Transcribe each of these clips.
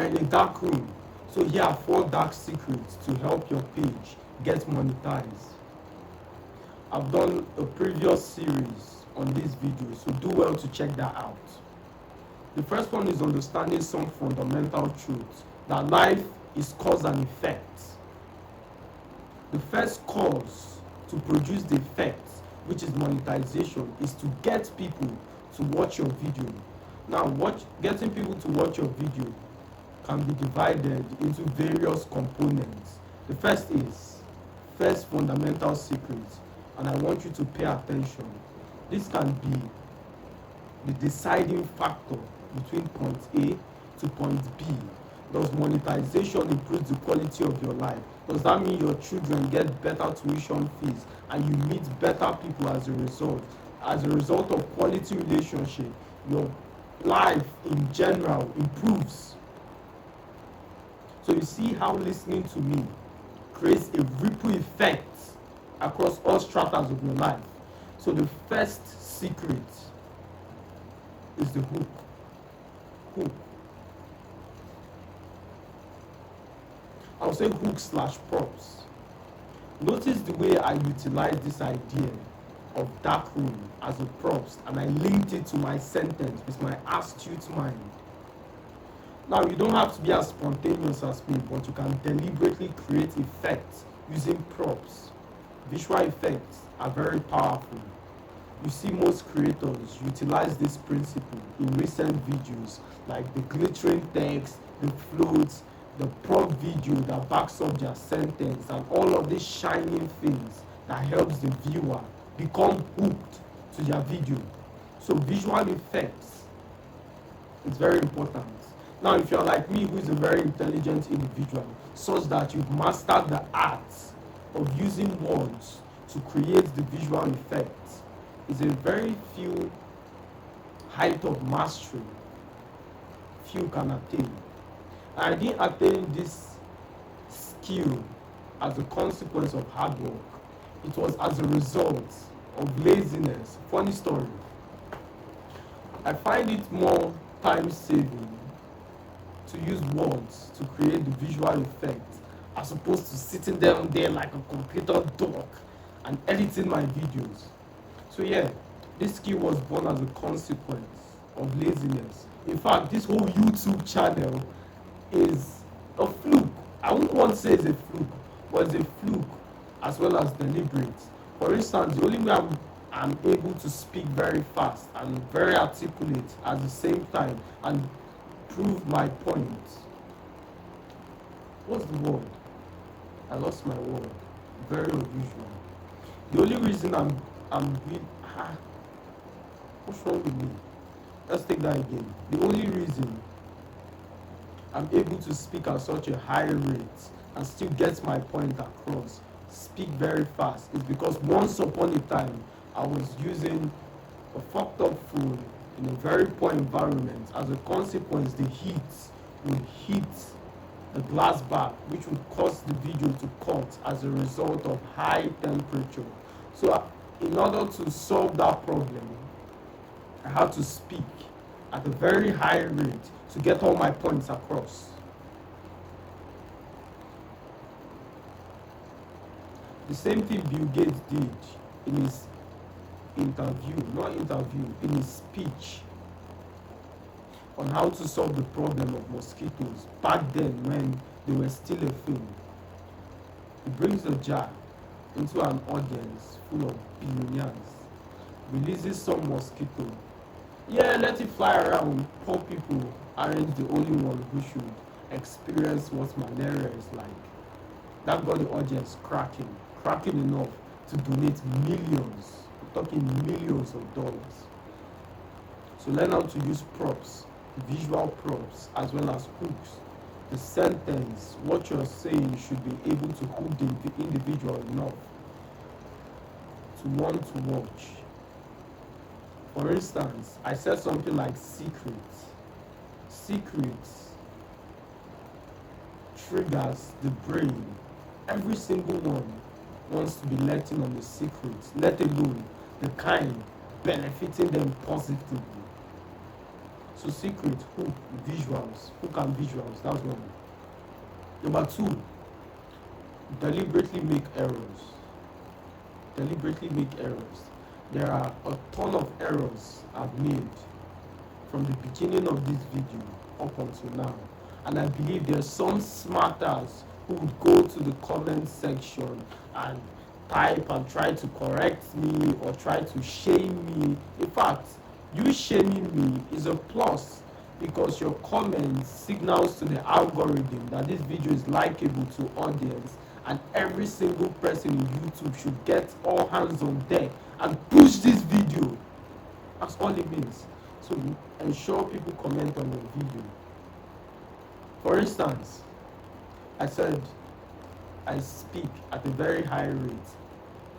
in a dark room. So here are 4 dark secrets to help your page get monetized. I've done a previous series on this video, so do well to check that out. The first one is understanding some fundamental truths, that life is cause and effect. The first cause to produce the effect, which is monetization, is to get people to watch your video. Now, getting people to watch your video can be divided into various components. The first is fundamental secrets, and I want you to pay attention. This can be the deciding factor between point A to point B. Does monetization improve the quality of your life? Does that mean your children get better tuition fees and you meet better people as a result? As a result of quality relationship, your life in general improves. So you see how listening to me creates a ripple effect across all stratas of your life. So the first secret is the hook. Hook. I'll say hook/props. Notice the way I utilize this idea of dark room as a props, and I linked it to my sentence with my astute mind. Now, you don't have to be as spontaneous as me, but you can deliberately create effects using props. Visual effects are very powerful. You see most creators utilize this principle in recent videos, like the glittering text, the floats, the prop video that backs up their sentence, and all of these shining things that helps the viewer become hooked to their video. So visual effects is very important. Now, if you're like me, who is a very intelligent individual, such that you've mastered the art of using words to create the visual effects, is a very few height of mastery few can attain. I didn't attain this skill as a consequence of hard work. It was as a result of laziness. Funny story. I find it more time saving to use words to create the visual effect as opposed to sitting down there like a computer dork and editing my videos. So yeah, this skill was born as a consequence of laziness. In fact, this whole YouTube channel is a fluke. I wouldn't want to say it's a fluke, but it's a fluke as well as deliberate. For instance, the only way I'm able to speak very fast and very articulate at the same time and prove my point. What's the word? I lost my word. Very unusual. The only reason what's wrong with me? Let's take that again. The only reason I'm able to speak at such a high rate and still get my point across, speak very fast, is because once upon a time I was using a fucked up phone in a very poor environment. As a consequence, the heat would hit the glass back, which would cause the video to cut as a result of high temperature. So in order to solve that problem, I had to speak at a very high rate to get all my points across. The same thing Bill Gates did in his in his speech on how to solve the problem of mosquitoes back then when they were still a thing. He brings a jar into an audience full of billionaires, releases some mosquito. Yeah, let it fly around. Poor people aren't the only one who should experience what malaria is like. That got the audience cracking enough to donate millions. We're talking millions of dollars. So learn how to use props, visual props, as well as hooks. The sentence, what you're saying, should be able to hook the individual enough to want to watch. For instance, I said something like secrets. Secrets triggers the brain. Every single one wants to be let in on the secrets, let alone the kind benefiting them positively. So secret, hook, visuals, hook and visuals, that's one. Number two, deliberately make errors. Deliberately make errors. There are a ton of errors I've made from the beginning of this video up until now. And I believe there's some smarters who would go to the comment section and type and try to correct me or try to shame me. In fact, you shaming me is a plus because your comments signals to the algorithm that this video is likable to audience, and every single person in YouTube should get all hands on deck and push this video. That's all it means. So ensure people comment on your video. For instance, I said I speak at a very high rate,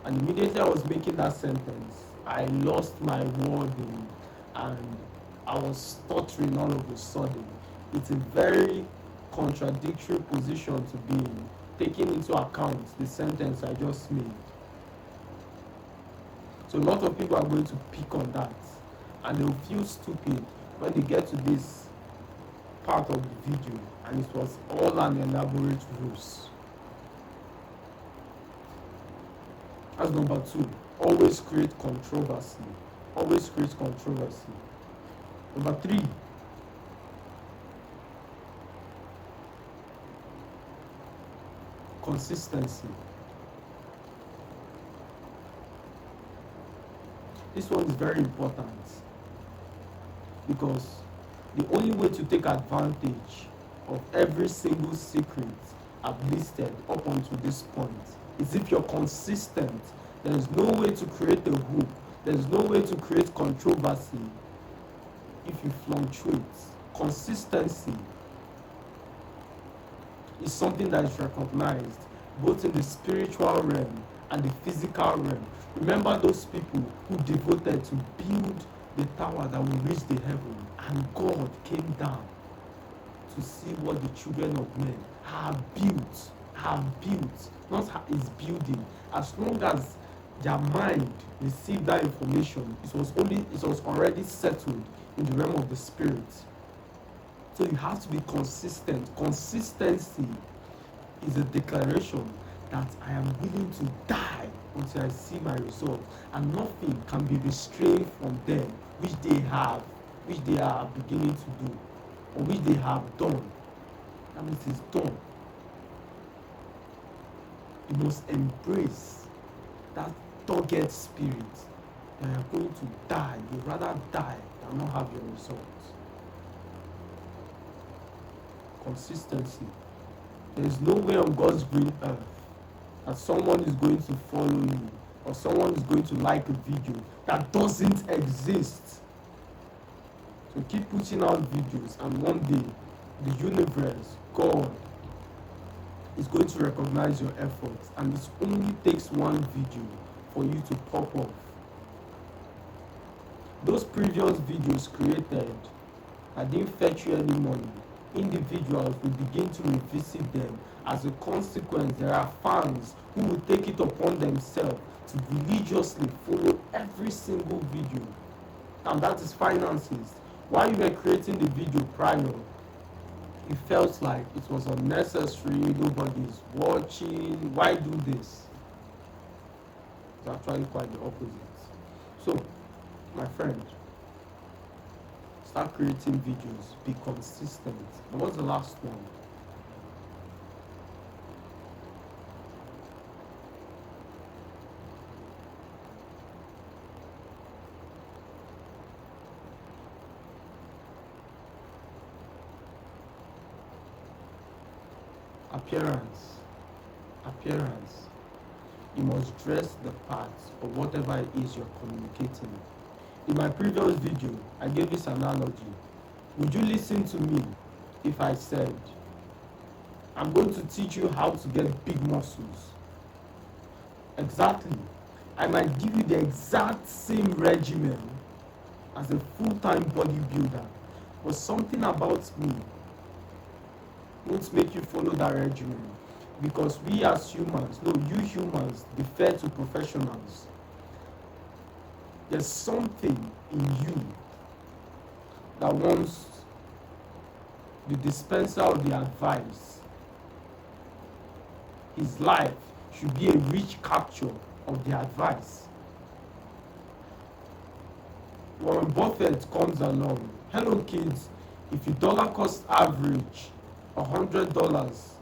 and immediately I was making that sentence, I lost my wording and I was stuttering all of a sudden. It's a very contradictory position to be in, taking into account the sentence I just made. So a lot of people are going to pick on that, and they'll feel stupid when they get to this part of the video and it was all an elaborate ruse. That's number two. Always create controversy. Always create controversy. Number three, consistency. This one is very important because the only way to take advantage of every single secret I've listed up until this point is if you're consistent. There is no way to create a hook. There is no way to create controversy if you fluctuate. Consistency is something that is recognized both in the spiritual realm and the physical realm. Remember those people who devoted to build the tower that will reach the heaven, and God came down to see what the children of men have built, not is building. As long as their mind received that information, it was already settled in the realm of the spirit. So you have to be consistent. Consistency is a declaration that I am willing to die until I see my result, and nothing can be restrained from them which they are beginning to do, or which they have done. That means it's done. You must embrace that dogged spirit that you're going to die. You'd rather die than not have your results. Consistency. There is no way on God's green earth that someone is going to follow you or someone is going to like a video that doesn't exist. So keep putting out videos, and one day the universe, God, is going to recognize your efforts, and it only takes one video for you to pop off. Those previous videos created that didn't fetch you any money, individuals will begin to revisit them. As a consequence, there are fans who will take it upon themselves to religiously follow every single video. And that is finances. While you were creating the video prior, it felt like it was unnecessary, nobody's watching, why do this? It's actually quite the opposite. So, my friend, start creating videos, be consistent. And what's the last one? Appearance. You must dress the part of whatever it is you're communicating. In my previous video, I gave this analogy. Would you listen to me if I said, I'm going to teach you how to get big muscles? Exactly. I might give you the exact same regimen as a full-time bodybuilder, but something about me won't make you follow that regimen, because we as humans, no, you humans defer to professionals. There's something in you that wants the dispenser of the advice, his life should be a rich capture of the advice. Warren Buffett comes along. Hello kids, if your dollar cost average $100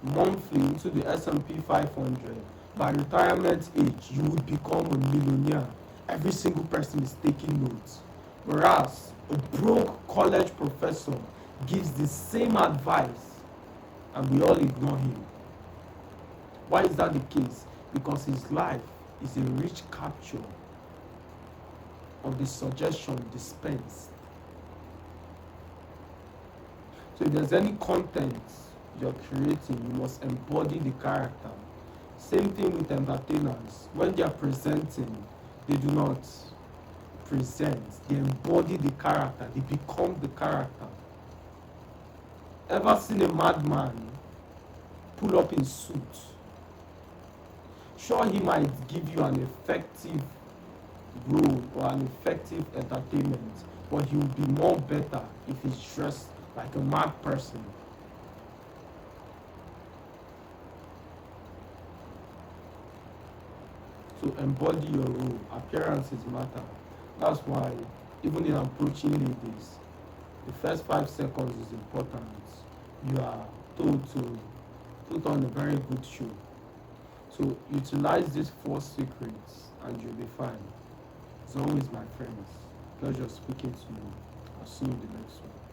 monthly into the S&P 500, by retirement age you would become a millionaire. Every single person is taking notes. Whereas a broke college professor gives the same advice and we all ignore him. Why is that the case? Because his life is a rich capture of the suggestion dispensed. So if there's any content you're creating, you must embody the character. Same thing with entertainers. When they are presenting, they do not present. They embody the character. They become the character. Ever seen a madman pull up in suit? Sure, he might give you an effective role or an effective entertainment, but he will be more better if he's dressed like a mad person. So embody your role. Appearances matter. That's why even in approaching ladies, the first 5 seconds is important. You are told to put on a very good show. So utilize these 4 secrets and you'll be fine. As always, my friends, pleasure speaking to you. I'll see you in the next one.